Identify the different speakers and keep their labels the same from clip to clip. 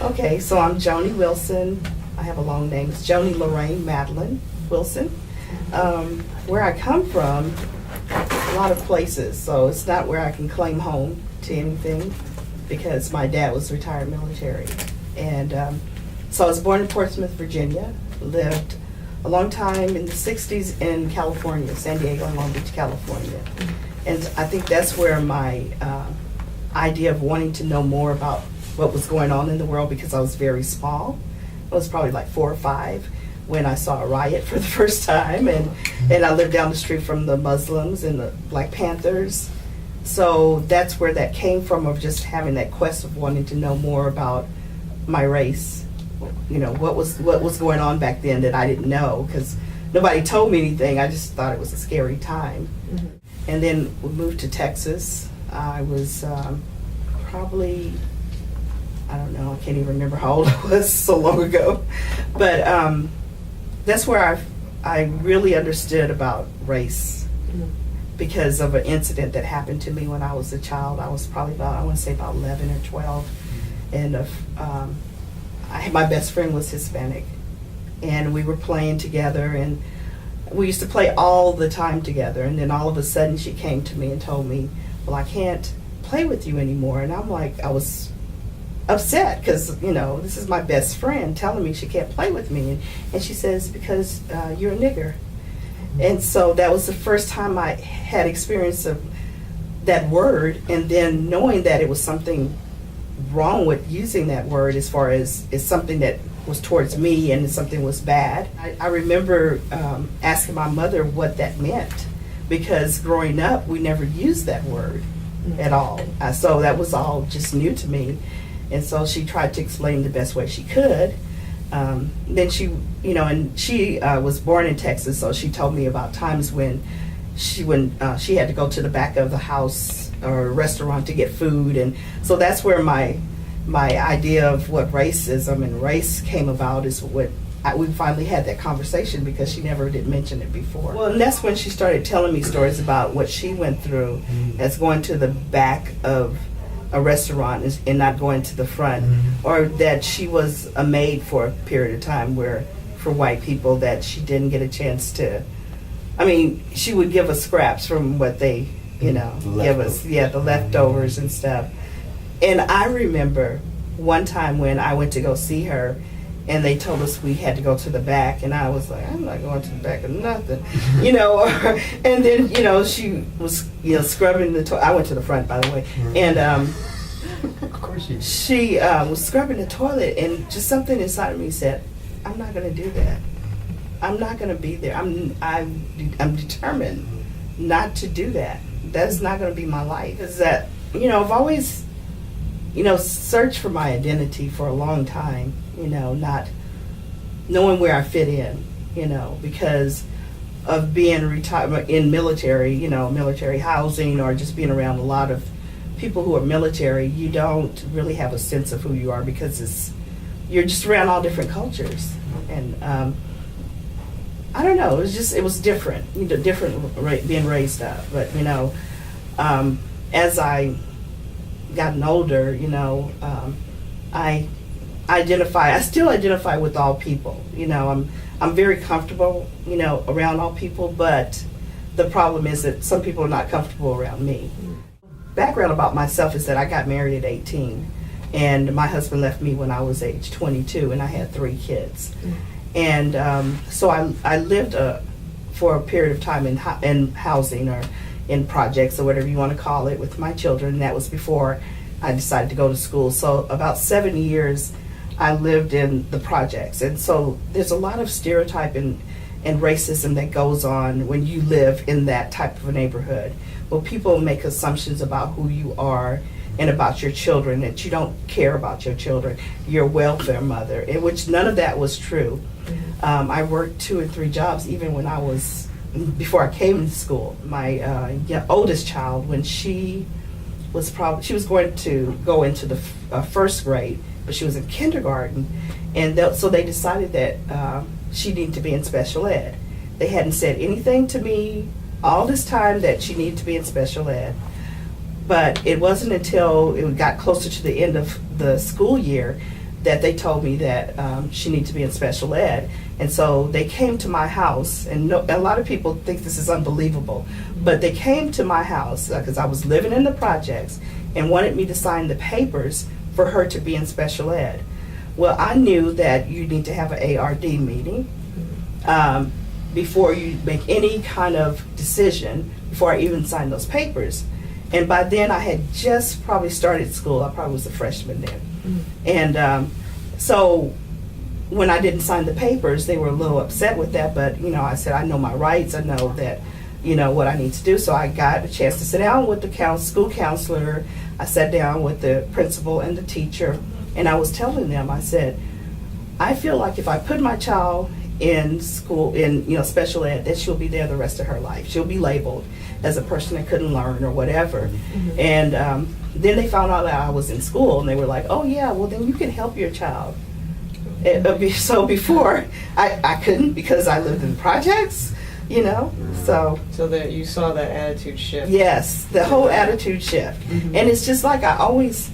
Speaker 1: Okay, so I'm Jonnie Wilson. I have a long name. It's Jonnie Lorraine Madeline Wilson. Where I come from, a lot of places, so it's not where I can claim home to anything because my dad was retired military. And so I was born in Portsmouth, Virginia, lived a long time in the 60s in California, San Diego and Long Beach, California. And I think that's where my idea of wanting to know more about what was going on in the world, because I was very small. I was probably like 4 or 5 when I saw a riot for the first time, and I lived down the street from the Muslims and the Black Panthers. So that's where that came from, of just having that quest of wanting to know more about my race. You know, what was going on back then that I didn't know, because nobody told me anything. I just thought it was a scary time. Mm-hmm. And then we moved to Texas. I was probably, I don't know, I can't even remember how old I was, so long ago. But that's where I really understood about race, because of an incident that happened to me when I was a child. I was probably about, I want to say about 11 or 12. And my best friend was Hispanic. And we were playing together, and we used to play all the time together. And then all of a sudden she came to me and told me, well, I can't play with you anymore. And I'm like, I was upset because, you know, this is my best friend telling me she can't play with me. And she says, because you're a nigger. And so that was the first time I had experience of that word, and then knowing that it was something wrong with using that word, as far as it's something that was towards me and something was bad. I remember asking my mother what that meant, because growing up we never used that word at all. So that was all just new to me. And so she tried to explain the best way she could. Then she, you know, and she was born in Texas, so she told me about times when she had to go to the back of the house or a restaurant to get food. And so that's where my idea of what racism and race came about, is what we finally had that conversation, because she never did mention it before. Well, and that's when she started telling me stories about what she went through as going to the back of a restaurant and not going to the front, or that she was a maid for a period of time where, for white people, that she didn't get a chance to, I mean, she would give us scraps from what they, you know, give us, the leftovers and stuff. And I remember one time when I went to go see her, and they told us we had to go to the back, and I was like, I'm not going to the back of nothing, you know. And then, you know, she was, you know, scrubbing the toilet. I went to the front, by the way, and
Speaker 2: of course
Speaker 1: she was scrubbing the toilet, and just something inside of me said, I'm not going to do that. I'm not going to be there. I'm determined not to do that. That's not going to be my life. Is that, you know, I've always, you know, searched for my identity for a long time, you know, not knowing where I fit in, you know, because of being retired in military, you know, military housing, or just being around a lot of people who are military. You don't really have a sense of who you are, because you're just around all different cultures. And I don't know, it was different, you know, different being raised up. But, you know, as I gotten older, you know, I still identify with all people. You know, I'm very comfortable, you know, around all people, but the problem is that some people are not comfortable around me. Background about myself is that I got married at 18, and my husband left me when I was age 22, and I had 3 kids. And so I lived for a period of time in housing, or in projects, or whatever you want to call it, with my children. And that was before I decided to go to school. So about 7 years I lived in the projects. And so there's a lot of stereotype and racism that goes on when you live in that type of a neighborhood. Well, people make assumptions about who you are and about your children, that you don't care about your children, your welfare mother, in which none of that was true. I worked 2 or 3 jobs even when before I came to school. My oldest child, when she was going to go into the first grade, but she was in kindergarten, and so they decided that she needed to be in special ed. They hadn't said anything to me all this time that she needed to be in special ed. But it wasn't until it got closer to the end of the school year that they told me that she needed to be in special ed. And so they came to my house, and a lot of people think this is unbelievable, but they came to my house because I was living in the projects and wanted me to sign the papers for her to be in special ed. Well, I knew that you need to have an ARD meeting before you make any kind of decision, before I even sign those papers. And by then I had just probably started school. I probably was a freshman then. And so when I didn't sign the papers, they were a little upset with that, but I said, I know my rights, I know that, what I need to do. So I got a chance to sit down with the school counselor. I sat down with the principal and the teacher, and I was telling them, I said, I feel like if I put my child in school, in special ed, that she'll be there the rest of her life. She'll be labeled as a person that couldn't learn or whatever. And then they found out that I was in school, and they were like, oh yeah, well then you can help your child. So before, I couldn't because I lived in projects, so.
Speaker 3: So that you saw that attitude shift.
Speaker 1: Yes, the whole attitude shift. And it's just like I always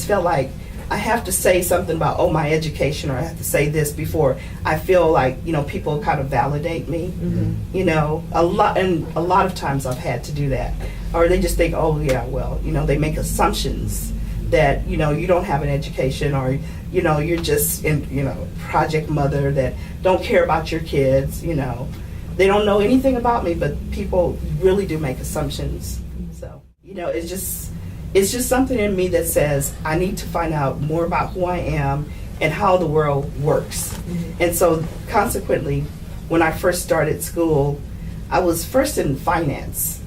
Speaker 1: felt like I have to say something about, my education, or I have to say this before I feel like, people kind of validate me, a lot of times I've had to do that. Or they just think, oh yeah, well, they make assumptions that, you don't have an education, or, you're just project mother that don't care about your kids, They don't know anything about me, but people really do make assumptions. So, it's just something in me that says I need to find out more about who I am and how the world works. And so consequently, when I first started school, I was first in finance,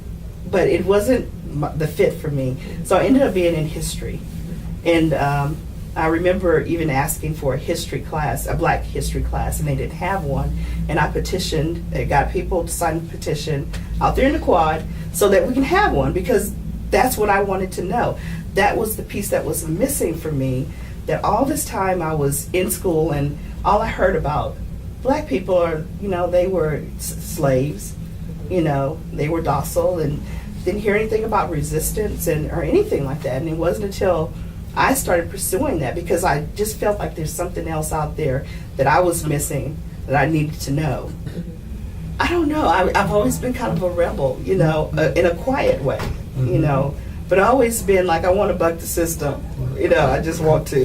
Speaker 1: but it wasn't the fit for me. So I ended up being in history. And I remember even asking for a history class, a black history class, and they didn't have one. And I petitioned, they got people to sign a petition out there in the quad so that we can have one, because that's what I wanted to know. That was the piece that was missing for me, that all this time I was in school and all I heard about black people are, they were slaves, they were docile, and didn't hear anything about resistance or anything like that. And it wasn't until I started pursuing that, because I just felt like there's something else out there that I was missing that I needed to know. I don't know. I've always been kind of a rebel, in a quiet way, but I've always been like, I want to buck the system, I just want to,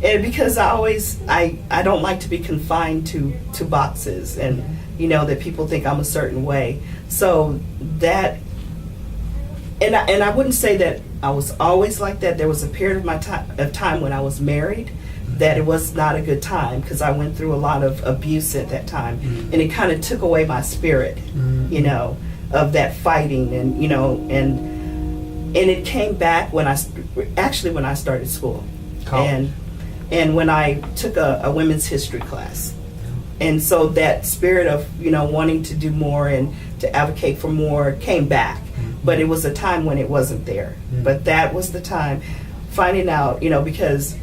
Speaker 1: and because I don't like to be confined to boxes, and, that people think I'm a certain way. So that, and I wouldn't say that I was always like that. There was a period of time when I was married that it was not a good time, because I went through a lot of abuse at that time, and it kind of took away my spirit, of that fighting, and and it came back when I started school,
Speaker 2: College.
Speaker 1: and when I took a women's history class, and so that spirit of wanting to do more and to advocate for more came back. But it was a time when it wasn't there. But that was the time, finding out, because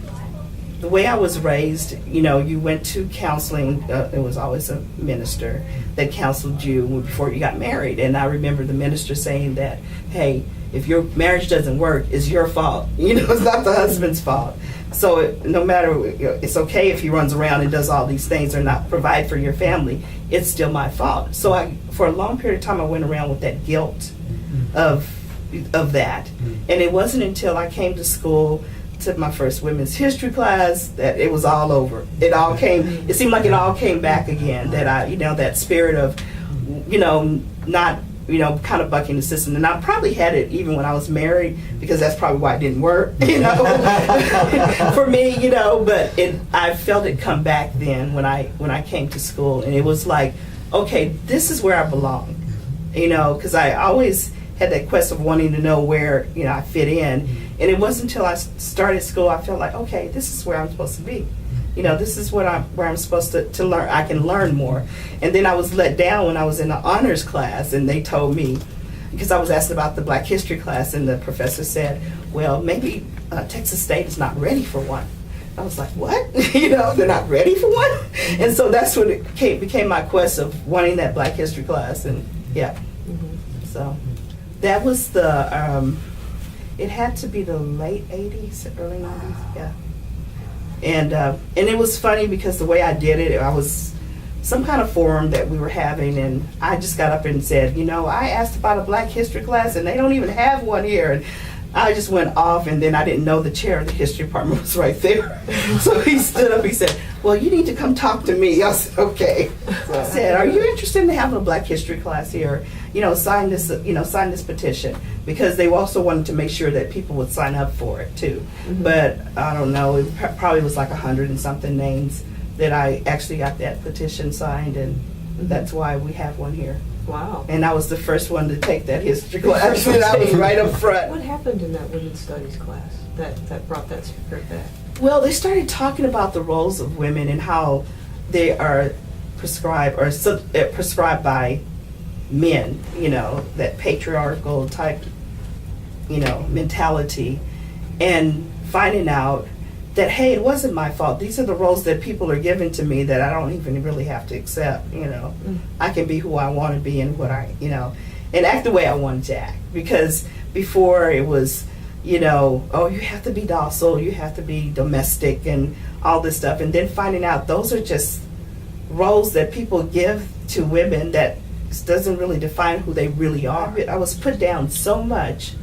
Speaker 1: the way I was raised, you went to counseling. It was always a minister that counseled you before you got married. And I remember the minister saying that, hey, if your marriage doesn't work, it's your fault. It's not the husband's fault. So no matter, it's okay if he runs around and does all these things or not provide for your family, it's still my fault. So for a long period of time, I went around with that guilt of that. And it wasn't until I came to school, took my first women's history class, that it was all over. It seemed like it all came back again, that that spirit of, not, kind of bucking the system. And I probably had it even when I was married, because that's probably why it didn't work, for me, but I felt it come back then when I came to school, and it was like, okay, this is where I belong, because I always had that quest of wanting to know where, I fit in. And it wasn't until I started school I felt like, okay, this is where I'm supposed to be. This is where I'm supposed to learn. I can learn more. And then I was let down when I was in the honors class, and they told me, because I was asked about the Black History class, and the professor said, well, maybe Texas State is not ready for one. I was like, what? They're not ready for one? And so that's when it became my quest of wanting that Black History class. And yeah, so that was it had to be the late 80s, early 90s, yeah. And it was funny because the way I did it, I was some kind of forum that we were having, and I just got up and said, I asked about a Black History class, and they don't even have one here. And I just went off, and then I didn't know the chair of the history department was right there. So he stood up, he said, well, you need to come talk to me. I said, okay. So I said, are you interested in having a Black History class here? Sign this petition, because they also wanted to make sure that people would sign up for it too.
Speaker 3: Mhm.
Speaker 1: But I don't know, it probably was like 100 and something names that I actually got that petition signed, and that's why we have one here.
Speaker 3: Wow.
Speaker 1: And I was the first one to take that history class, and I was right up front.
Speaker 3: What happened in that women's studies class that brought that spirit back?
Speaker 1: Well, they started talking about the roles of women and how they are prescribed prescribed by men, that patriarchal type, mentality, and finding out that, hey, it wasn't my fault. These are the roles that people are giving to me that I don't even really have to accept, I can be who I want to be and what and act the way I wanted to act. Because before it was, oh, you have to be docile, you have to be domestic and all this stuff. And then finding out those are just roles that people give to women that doesn't really define who they really are. I was put down so much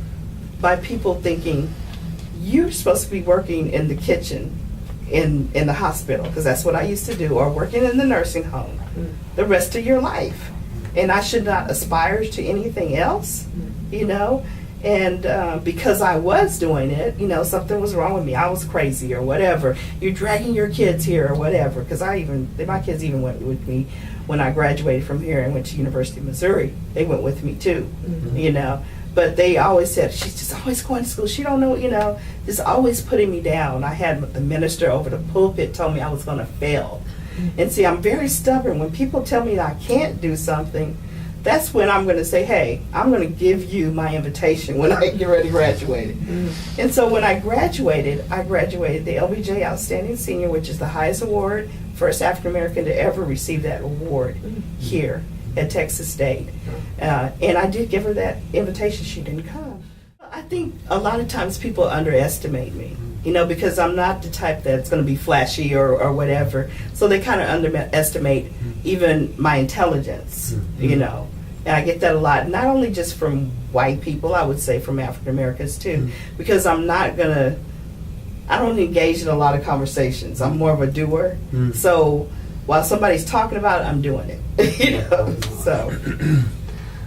Speaker 1: by people thinking, you're supposed to be working in the kitchen in the hospital, because that's what I used to do, or working in the nursing home the rest of your life. And I should not aspire to anything else, And because I was doing it, something was wrong with me. I was crazy or whatever. You're dragging your kids here or whatever. Because my kids even went with me when I graduated from here and went to University of Missouri. They went with me too, But they always said, she's just always going to school. She don't know, just always putting me down. I had the minister over the pulpit told me I was going to fail. And see, I'm very stubborn. When people tell me that I can't do something, that's when I'm going to say, hey, I'm going to give you my invitation when I get ready to graduate. And so when I graduated the LBJ Outstanding Senior, which is the highest award, first African American to ever receive that award here at Texas State. And I did give her that invitation. She didn't come. I think a lot of times people underestimate me, because I'm not the type that's going to be flashy or whatever. So they kind of underestimate even my intelligence, And I get that a lot, not only just from white people, I would say from African Americans too, because I don't engage in a lot of conversations. I'm more of a doer. So while somebody's talking about it, I'm doing it, So.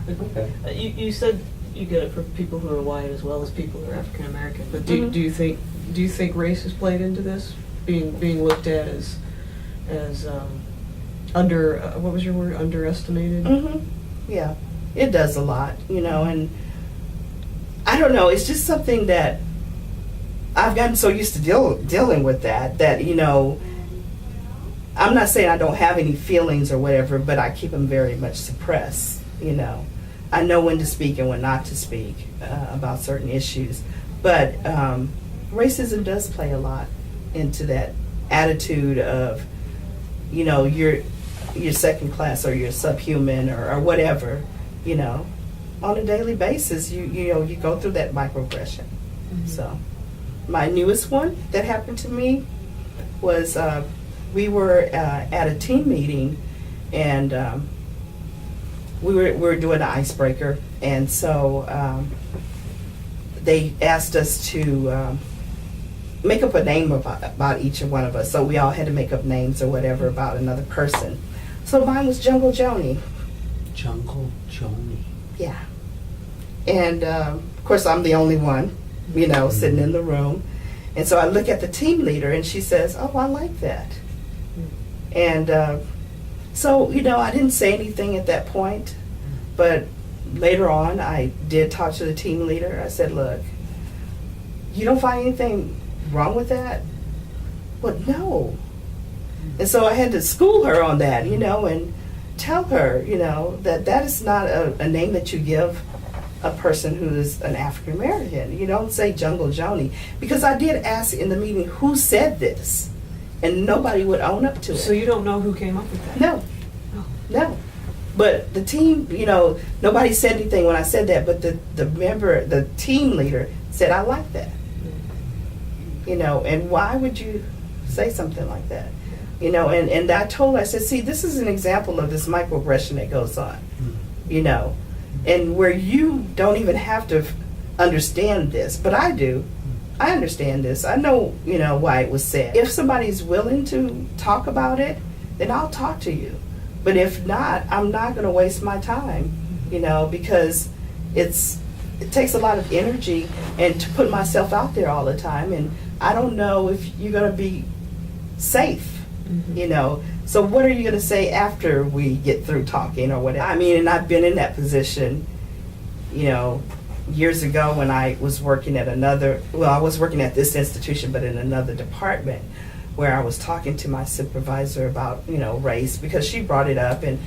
Speaker 3: Okay. You said you get it from people who are white as well as people who are African American. But do you think race has played into this, being looked at as what was your word, underestimated?
Speaker 1: Yeah, it does a lot, and I don't know. It's just something that I've gotten so used to dealing with that I'm not saying I don't have any feelings or whatever, but I keep them very much suppressed. I know when to speak and when not to speak about certain issues, but racism does play a lot into that attitude of, you're second class or you're subhuman or whatever, on a daily basis. You go through that microaggression. So my newest one that happened to me was we were at a team meeting, and we were doing an icebreaker, and so they asked us to make up a name about each one of us. So we all had to make up names or whatever about another person. So mine was Jungle Jonnie.
Speaker 2: Jungle Jonnie.
Speaker 1: Yeah. And of course I'm the only one, sitting in the room. And so I look at the team leader and she says, oh, I like that. And so, I didn't say anything at that point, but later on I did talk to the team leader. I said, look, you don't find anything wrong with that? Well, no. And so I had to school her on that, and tell her, that is not a name that you give a person who is an African American. You don't say Jungle Jonnie. Because I did ask in the meeting who said this, and nobody would own up to it.
Speaker 3: So you don't know who came up with that?
Speaker 1: No.
Speaker 3: Oh.
Speaker 1: No. But the team, nobody said anything when I said that, but the team leader said, I like that. And why would you say something like that. You know, and I told her, I said, see, this is an example of this microaggression that goes on, you know, and where you don't even have to understand this, but I do. I understand this. I know, you know, why it was said. If somebody's willing to talk about it, then I'll talk to you. But if not, I'm not going to waste my time, you know, because it takes a lot of energy and to put myself out there all the time, and I don't know if you're going to be safe. You know, so what are you going to say after we get through talking or whatever? I mean, and I've been in that position, you know, years ago when I was working at I was working at this institution, but in another department, where I was talking to my supervisor about, you know, race, because she brought it up, and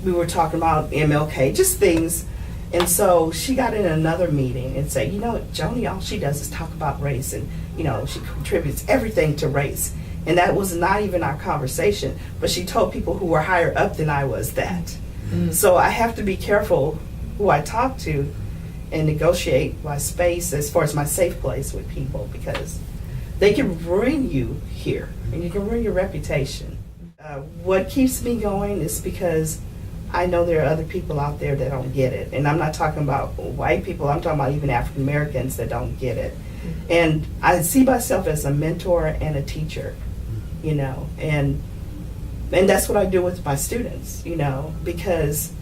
Speaker 1: we were talking about MLK, just things. And so she got in another meeting and said, you know, Jonnie, all she does is talk about race, and, you know, she contributes everything to race. And that was not even our conversation, but she told people who were higher up than I was that. So I have to be careful who I talk to and negotiate my space as far as my safe place with people, because they can ruin you here and you can ruin your reputation. What keeps me going is because I know there are other people out there that don't get it. And I'm not talking about white people, I'm talking about even African Americans that don't get it. And I see myself as a mentor and a teacher, you know, and that's what I do with my students, you know, because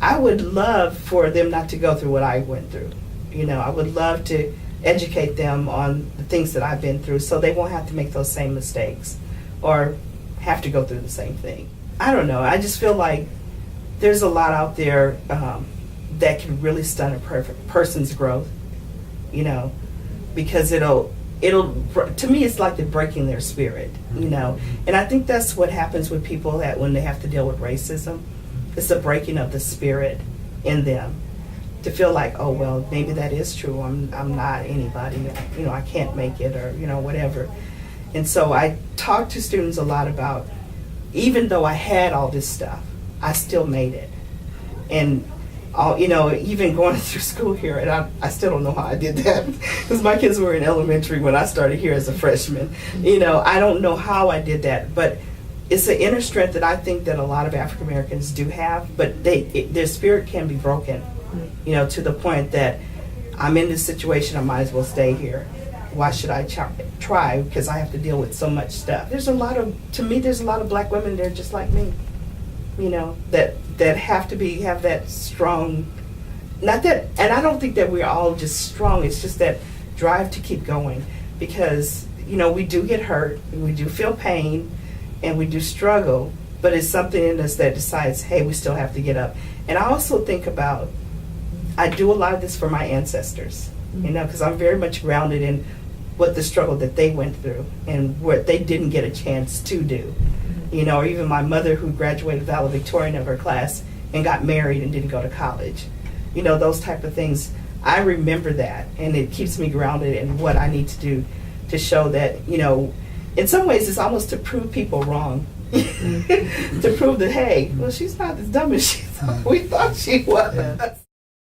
Speaker 1: I would love for them not to go through what I went through. You know, I would love to educate them on the things that I've been through so they won't have to make those same mistakes or have to go through the same thing. I don't know, I just feel like there's a lot out there that can really stunt a person's growth, you know, because it'll to me it's like they're breaking their spirit, you know. And I think that's what happens with people that when they have to deal with racism. It's a breaking of the spirit in them to feel like, oh well, maybe that is true, I'm not anybody, you know, I can't make it, or, you know, whatever. And so I talk to students a lot about, even though I had all this stuff, I still made it. And you know, even going through school here, and I still don't know how I did that, because my kids were in elementary when I started here as a freshman. You know, I don't know how I did that, but it's an inner strength that I think that a lot of African Americans do have, but their spirit can be broken, you know, to the point that I'm in this situation, I might as well stay here. Why should I try? Because I have to deal with so much stuff. There's a lot of black women there just like me, you know, that have that strong, not that, and I don't think that we're all just strong, it's just that drive to keep going, because, you know, we do get hurt, we do feel pain, and we do struggle, but it's something in us that decides, hey, we still have to get up. And I also think about, I do a lot of this for my ancestors, you know, because I'm very much grounded in what the struggle that they went through and what they didn't get a chance to do. You know, or even my mother, who graduated valedictorian of her class and got married and didn't go to college. You know, those type of things. I remember that, and it keeps me grounded in what I need to do to show that, you know, in some ways it's almost to prove people wrong. To prove that, hey, well, she's not as dumb as we thought she was.